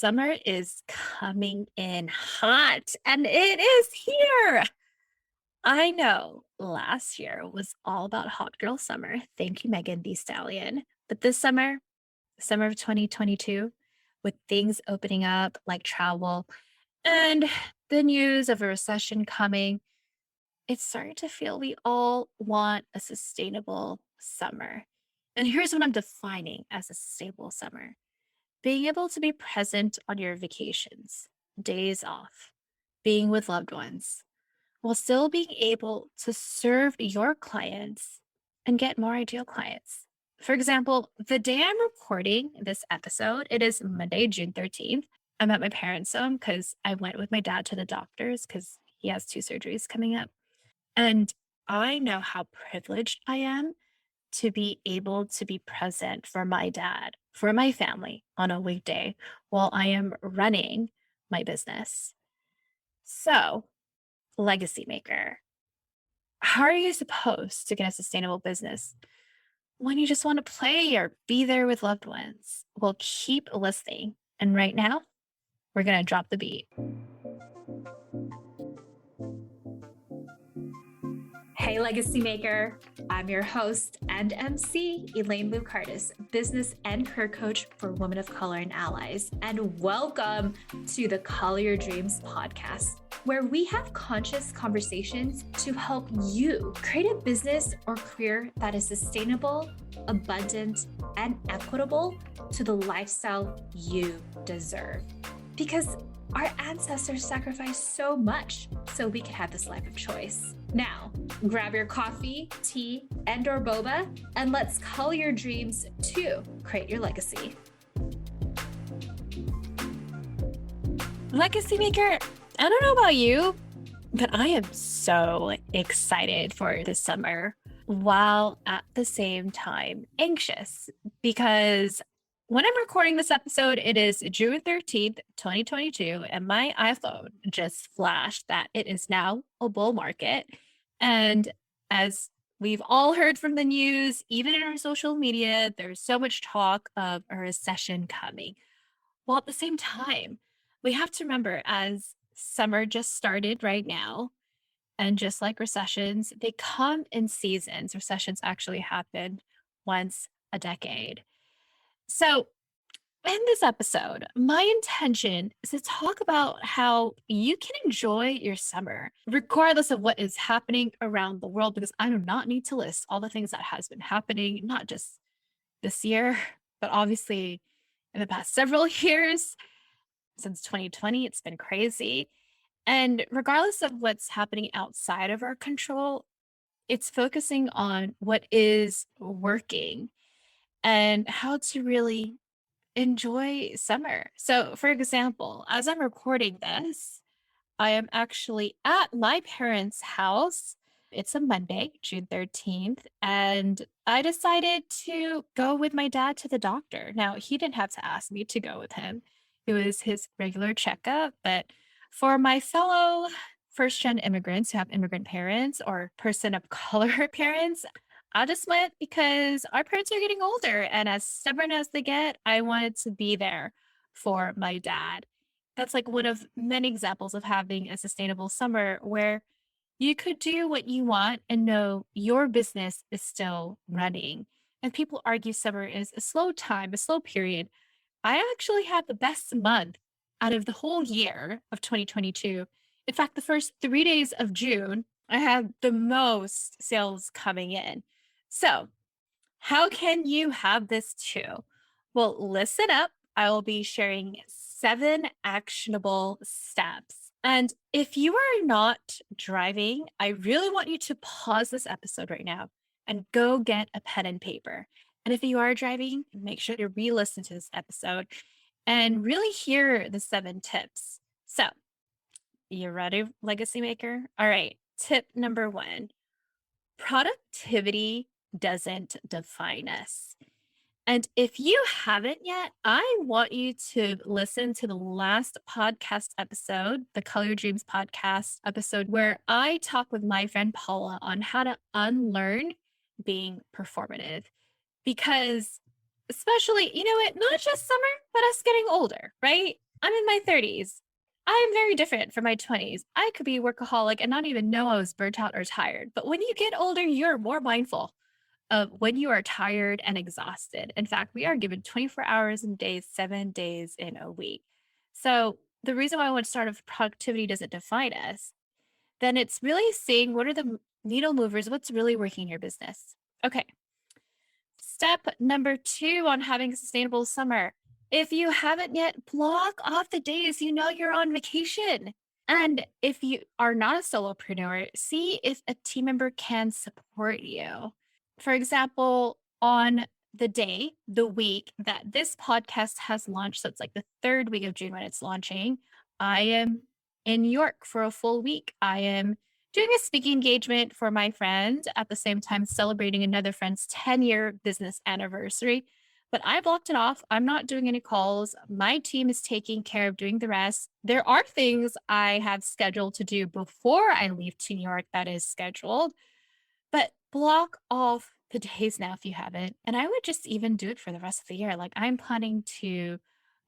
Summer is coming in hot and it is here. I know last year was all about hot girl summer. Thank you, Megan Thee Stallion. But this summer, summer of 2022, with things opening up like travel and the news of a recession coming, it's starting to feel we all want a sustainable summer. And here's what I'm defining as a sustainable summer: being able to be present on your vacations, days off, being with loved ones, while still being able to serve your clients and get more ideal clients. For example, the day I'm recording this episode, it is Monday, June 13th. I'm at my parents' home because I went with my dad to the doctors because he has two surgeries coming up. And I know how privileged I am to be able to be present for my dad, for my family on a weekday while I am running my business. So, legacy maker, how are you supposed to get a sustainable business when you just want to play or be there with loved ones? Well, keep listening. And right now, we're going to drop the beat. Hey, Legacy Maker. I'm your host and MC, Elaine Lucardis, business and career coach for women of color and allies. And welcome to the Call Your Dreams podcast, where we have conscious conversations to help you create a business or career that is sustainable, abundant, and equitable to the lifestyle you deserve. Because our ancestors sacrificed so much so we could have this life of choice. Now, grab your coffee, tea, and/or boba, and let's call your dreams to create your legacy. Legacy Maker, I don't know about you, but I am so excited for this summer, while at the same time anxious, because when I'm recording this episode, it is June 13th, 2022, and my iPhone just flashed that it is now a bull market. And as we've all heard from the news, even in our social media, there's so much talk of a recession coming. While at the same time, we have to remember, as summer just started right now, and just like recessions, they come in seasons. Recessions actually happen once a decade. So, in this episode, my intention is to talk about how you can enjoy your summer, regardless of what is happening around the world, because I do not need to list all the things that has been happening, not just this year, but obviously in the past several years. Since 2020, it's been crazy. And regardless of what's happening outside of our control, it's focusing on what is working and how to really enjoy summer. So, for example, as I'm recording this, I am actually at my parents' house. It's a Monday, June 13th, and I decided to go with my dad to the doctor. Now, he didn't have to ask me to go with him, it was his regular checkup. But for my fellow first gen immigrants who have immigrant parents or person of color parents, I just went because our parents are getting older. And as stubborn as they get, I wanted to be there for my dad. That's like one of many examples of having a sustainable summer where you could do what you want and know your business is still running. And people argue summer is a slow time, a slow period. I actually had the best month out of the whole year of 2022. In fact, the first 3 days of June, I had the most sales coming in. So, how can you have this too? Well, listen up. I will be sharing 7 actionable steps. And if you are not driving, I really want you to pause this episode right now and go get a pen and paper. And if you are driving, make sure to re listen to this episode and really hear the 7 tips. So, you ready, Legacy Maker? All right. Tip number 1: productivity doesn't define us. And if you haven't yet, I want you to listen to the last podcast episode, the Color Your Dreams podcast episode, where I talk with my friend Paula on how to unlearn being performative. Because, especially, you know what, not just summer, but us getting older, right? I'm in my 30s. I am very different from my 20s. I could be a workaholic and not even know I was burnt out or tired. But when you get older, you're more mindful of when you are tired and exhausted. In fact, we are given 24 hours in days, 7 days in a week. So the reason why one start of productivity doesn't define us, then it's really seeing what are the needle movers, what's really working in your business. Okay. Step number 2 on having a sustainable summer. If you haven't yet, block off the days you know you're on vacation. And if you are not a solopreneur, see if a team member can support you. For example, on the week that this podcast has launched, so it's like the third week of June when it's launching, I am in New York for a full week. I am doing a speaking engagement for my friend at the same time celebrating another friend's 10-year business anniversary. But I blocked it off. I'm not doing any calls. My team is taking care of doing the rest. There are things I have scheduled to do before I leave to New York that is scheduled, but block off the days now if you haven't. And I would just even do it for the rest of the year. Like I'm planning to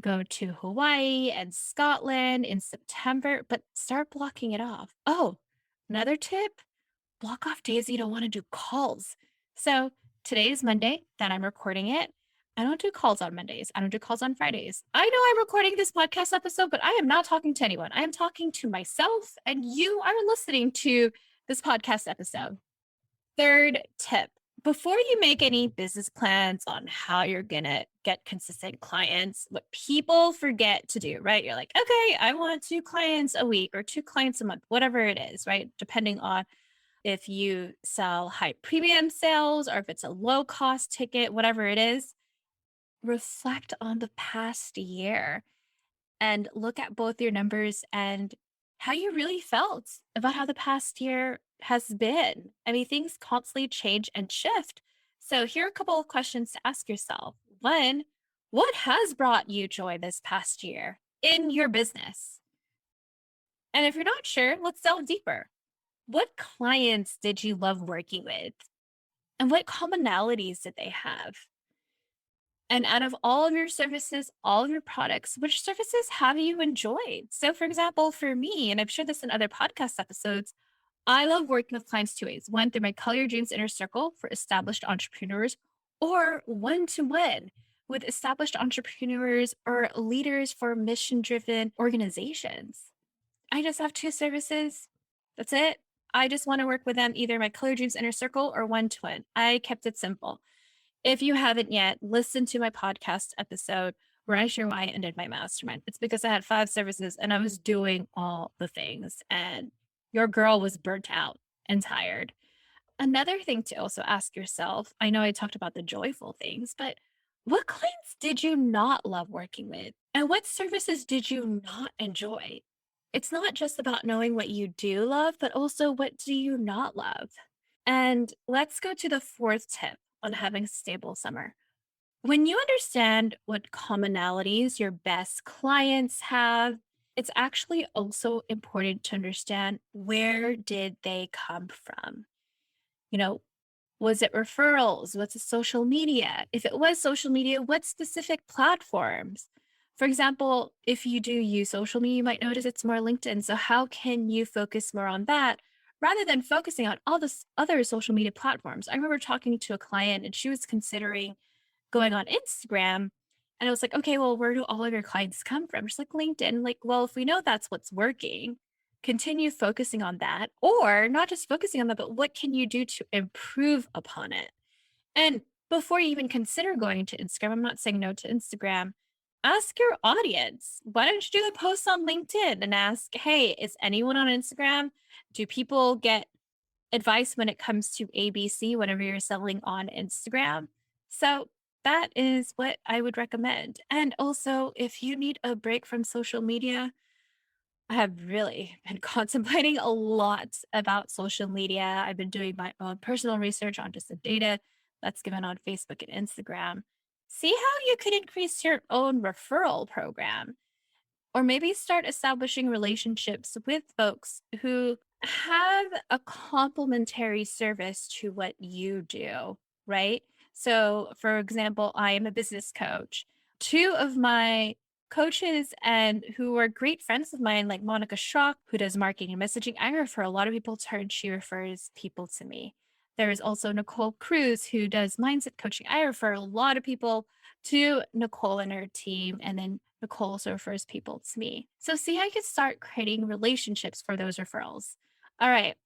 go to Hawaii and Scotland in September, but start blocking it off. Oh, another tip, block off days you don't want to do calls. So today is Monday that I'm recording it. I don't do calls on Mondays. I don't do calls on Fridays. I know I'm recording this podcast episode, but I am not talking to anyone. I am talking to myself, and you are listening to this podcast episode. Third tip, before you make any business plans on how you're going to get consistent clients, what people forget to do, right? You're like, okay, I want 2 clients a week or 2 clients a month, whatever it is, right? Depending on if you sell high premium sales or if it's a low cost ticket, whatever it is, reflect on the past year and look at both your numbers and how you really felt about how the past year has been. I mean, things constantly change and shift. So, here are a couple of questions to ask yourself. One, what has brought you joy this past year in your business? And if you're not sure, let's delve deeper. What clients did you love working with? And what commonalities did they have? And out of all of your services, all of your products, which services have you enjoyed? So, for example, for me, and I've shared this in other podcast episodes, I love working with clients 2 ways. One, through my Color Your Dreams Inner Circle for established entrepreneurs, or one-to-one with established entrepreneurs or leaders for mission driven organizations. I just have 2 services. That's it. I just want to work with them, either my Color Your Dreams Inner Circle or one-to-one. I kept it simple. If you haven't yet, listen to my podcast episode where I share why I ended my mastermind. It's because I had 5 services and I was doing all the things, and your girl was burnt out and tired. Another thing to also ask yourself, I know I talked about the joyful things, but what clients did you not love working with? And what services did you not enjoy? It's not just about knowing what you do love, but also what do you not love? And let's go to the fourth tip on having a stable summer. When you understand what commonalities your best clients have, it's actually also important to understand where did they come from? You know, was it referrals? What's it social media? If it was social media, what specific platforms? For example, if you do use social media, you might notice it's more LinkedIn. So, how can you focus more on that rather than focusing on all this other social media platforms? I remember talking to a client and she was considering going on Instagram. And I was like, okay, well, where do all of your clients come from? She's like, LinkedIn. Like, well, if we know that's what's working, continue focusing on that, or not just focusing on that, but what can you do to improve upon it? And before you even consider going to Instagram, I'm not saying no to Instagram. Ask your audience. Why don't you do the post on LinkedIn and ask, hey, is anyone on Instagram? Do people get advice when it comes to ABC whenever you're selling on Instagram? So that is what I would recommend. And also, if you need a break from social media, I have really been contemplating a lot about social media. I've been doing my own personal research on just the data that's given on Facebook and Instagram. See how you could increase your own referral program, or maybe start establishing relationships with folks who have a complementary service to what you do, right? So, for example, I am a business coach. 2 of my coaches and who are great friends of mine, like Monica Schrock, who does marketing and messaging. I refer a lot of people to her and she refers people to me. There is also Nicole Cruz, who does mindset coaching. I refer a lot of people to Nicole and her team. And then Nicole also refers people to me. So see how you can start creating relationships for those referrals. All right.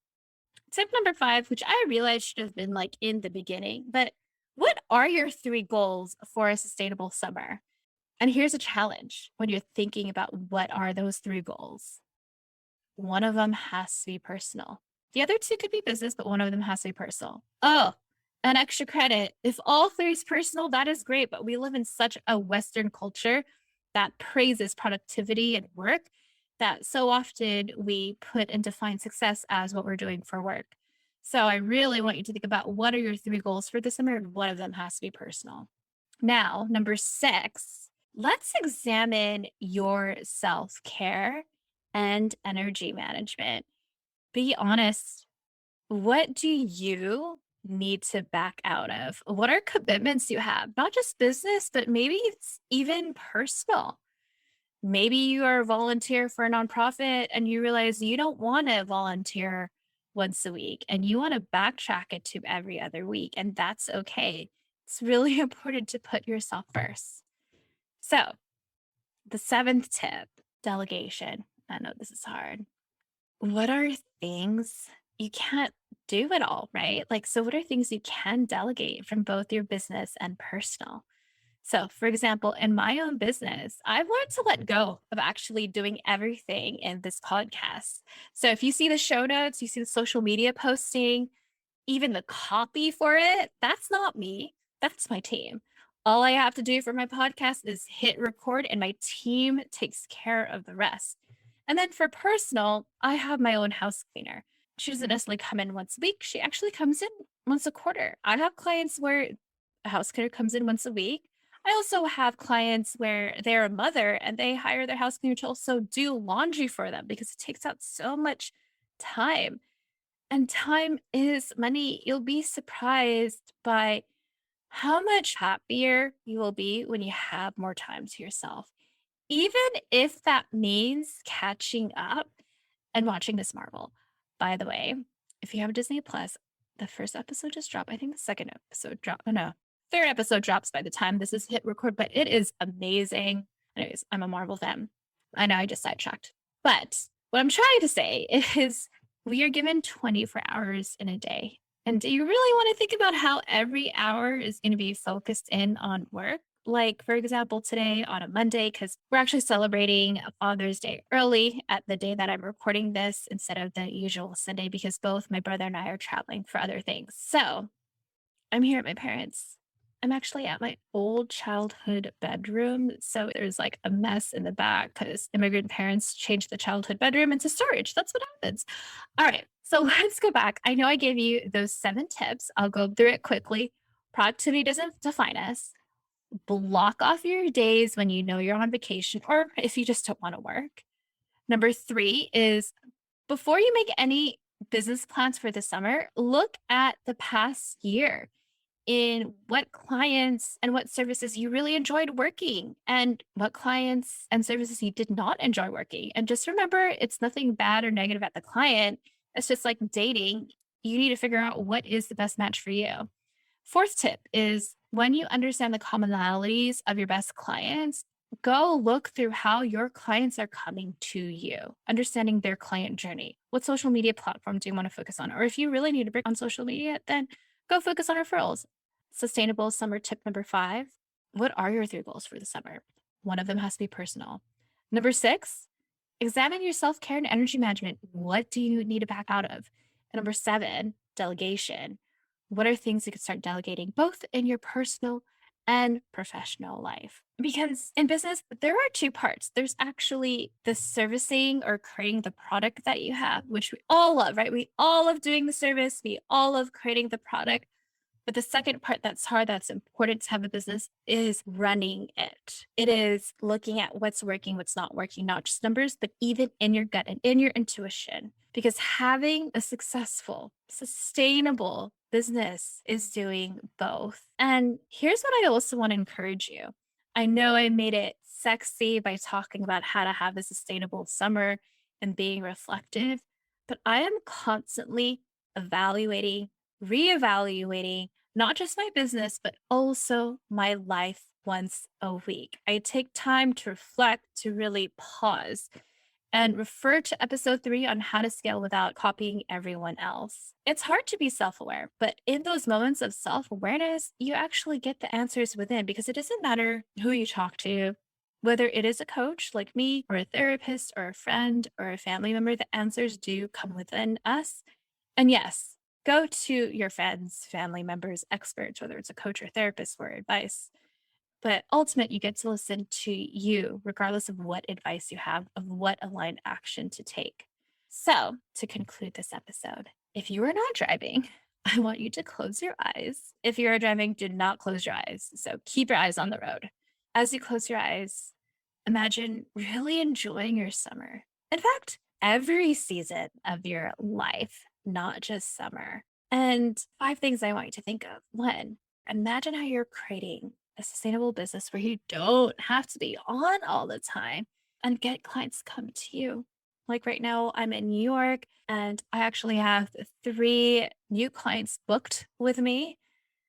Tip number 5, which I realized should have been like in the beginning, but what are your 3 goals for a sustainable summer? And here's a challenge when you're thinking about what are those 3 goals. One of them has to be personal. The other 2 could be business, but one of them has to be personal. Oh, an extra credit. If all 3 is personal, that is great. But we live in such a Western culture that praises productivity and work that so often we put and define success as what we're doing for work. So I really want you to think about what are your 3 goals for the summer, and one of them has to be personal. Now, number 6, let's examine your self care and energy management. Be honest. What do you need to back out of? What are commitments you have? Not just business, but maybe it's even personal. Maybe you are a volunteer for a nonprofit and you realize you don't want to volunteer once a week and you want to backtrack it to every other week, and that's okay. It's really important to put yourself first. So, the 7th tip, delegation. I know this is hard. What are things you can't do it all, right? Like, so what are things you can delegate from both your business and personal? So, for example, in my own business, I've learned to let go of actually doing everything in this podcast. So, if you see the show notes, you see the social media posting, even the copy for it, that's not me. That's my team. All I have to do for my podcast is hit record, and my team takes care of the rest. And then for personal, I have my own house cleaner. She doesn't necessarily come in once a week. She actually comes in once a quarter. I have clients where a house cleaner comes in once a week. I also have clients where they're a mother and they hire their house cleaner to also do laundry for them because it takes out so much time. And time is money. You'll be surprised by how much happier you will be when you have more time to yourself, even if that means catching up and watching Miss Marvel. By the way, if you have Disney Plus, the first episode just dropped. I think the second episode dropped. Oh no, third episode drops by the time this is hit record, but it is amazing. Anyways, I'm a Marvel fan. I know I just sidetracked. But what I'm trying to say is we are given 24 hours in a day. And do you really want to think about how every hour is going to be focused in on work? Like, for example, today on a Monday, because we're actually celebrating Father's Day early at the day that I'm recording this instead of the usual Sunday, because both my brother and I are traveling for other things. So I'm here at my parents'. I'm actually at my old childhood bedroom. So there's like a mess in the back because immigrant parents changed the childhood bedroom into storage. That's what happens. All right. So let's go back. I know I gave you those 7 tips. I'll go through it quickly. Productivity doesn't define us. Block off your days when you know you're on vacation or if you just don't want to work. Number 3 is before you make any business plans for the summer, look at the past year in what clients and what services you really enjoyed working and what clients and services you did not enjoy working. And just remember, it's nothing bad or negative at the client. It's just like dating. You need to figure out what is the best match for you. 4th tip is when you understand the commonalities of your best clients, go look through how your clients are coming to you, understanding their client journey. What social media platform do you want to focus on? Or if you really need to break on social media, then go focus on referrals. Sustainable summer tip number 5. What are your 3 goals for the summer? One of them has to be personal. Number 6, examine your self care and energy management. What do you need to back out of? And number 7, delegation. What are things you could start delegating both in your personal and professional life? Because in business, there are 2 parts. There's actually the servicing or creating the product that you have, which we all love, right? We all love doing the service, we all love creating the product. But the second part that's hard, that's important to have a business is running it. It is looking at what's working, what's not working, not just numbers, but even in your gut and in your intuition. Because having a successful, sustainable business is doing both. And here's what I also want to encourage you. I know I made it sexy by talking about how to have a sustainable summer and being reflective, but I am constantly evaluating, reevaluating not just my business, but also my life once a week. I take time to reflect, to really pause and refer to episode 3 on how to scale without copying everyone else. It's hard to be self aware, but in those moments of self awareness, you actually get the answers within because it doesn't matter who you talk to, whether it is a coach like me, or a therapist, or a friend, or a family member, the answers do come within us. And yes, go to your friends, family members, experts, whether it's a coach or therapist for advice. But ultimate, you get to listen to you, regardless of what advice you have of what aligned action to take. So, to conclude this episode, if you are not driving, I want you to close your eyes. If you are driving, do not close your eyes. So, keep your eyes on the road. As you close your eyes, imagine really enjoying your summer. In fact, every season of your life, not just summer. And 5 things I want you to think of. One, imagine how you're creating a sustainable business where you don't have to be on all the time and get clients to come to you. Like right now, I'm in New York and I actually have 3 new clients booked with me.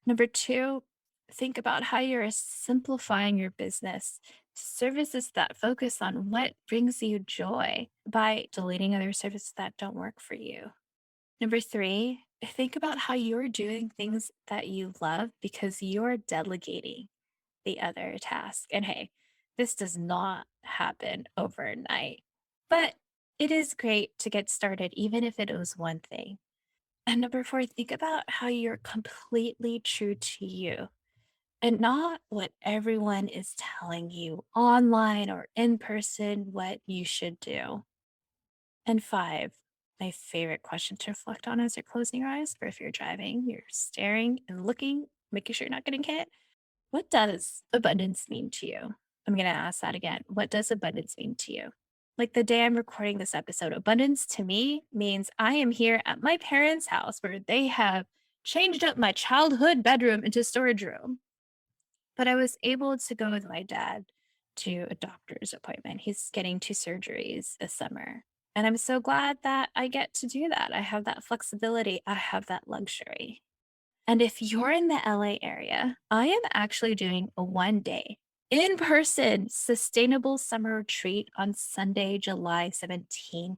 Number 2, think about how you're simplifying your business to services that focus on what brings you joy by deleting other services that don't work for you. Number 3, think about how you're doing things that you love because you're delegating the other task. And hey, this does not happen overnight, but it is great to get started, even if it was one thing. And number 4, think about how you're completely true to you and not what everyone is telling you online or in person what you should do. And 5, my favorite question to reflect on as you're closing your eyes, or if you're driving, you're staring and looking, making sure you're not getting hit. What does abundance mean to you? I'm going to ask that again. What does abundance mean to you? Like the day I'm recording this episode, abundance to me means I am here at my parents' house where they have changed up my childhood bedroom into storage room. But I was able to go with my dad to a doctor's appointment. He's getting 2 surgeries this summer. And I'm so glad that I get to do that. I have that flexibility, I have that luxury. And if you're in the LA area, I am actually doing a 1 day in person sustainable summer retreat on Sunday, July 17th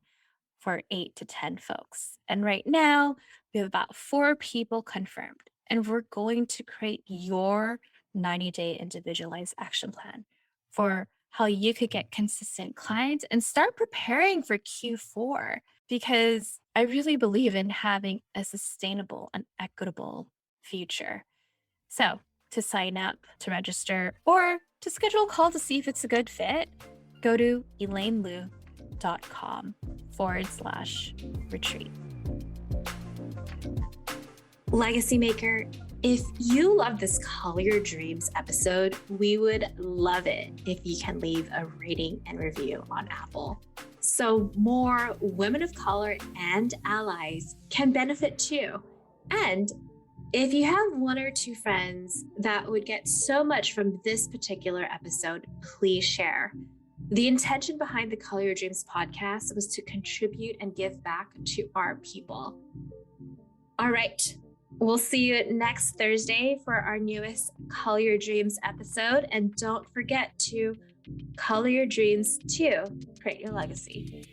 for 8 to 10 folks. And right now, we have about 4 people confirmed. And we're going to create your 90-day individualized action plan for how you could get consistent clients and start preparing for Q4 because I really believe in having a sustainable and equitable future. So, to sign up, to register, or to schedule a call to see if it's a good fit, go to elainelu.com/retreat. Legacy Maker, if you love this Color Your Dreams episode, we would love it if you can leave a rating and review on Apple, so more women of color and allies can benefit too. And if you have 1 or 2 friends that would get so much from this particular episode, please share. The intention behind the Color Your Dreams podcast was to contribute and give back to our people. All right. We'll see you next Thursday for our newest Color Your Dreams episode. And don't forget to color your dreams to create your legacy.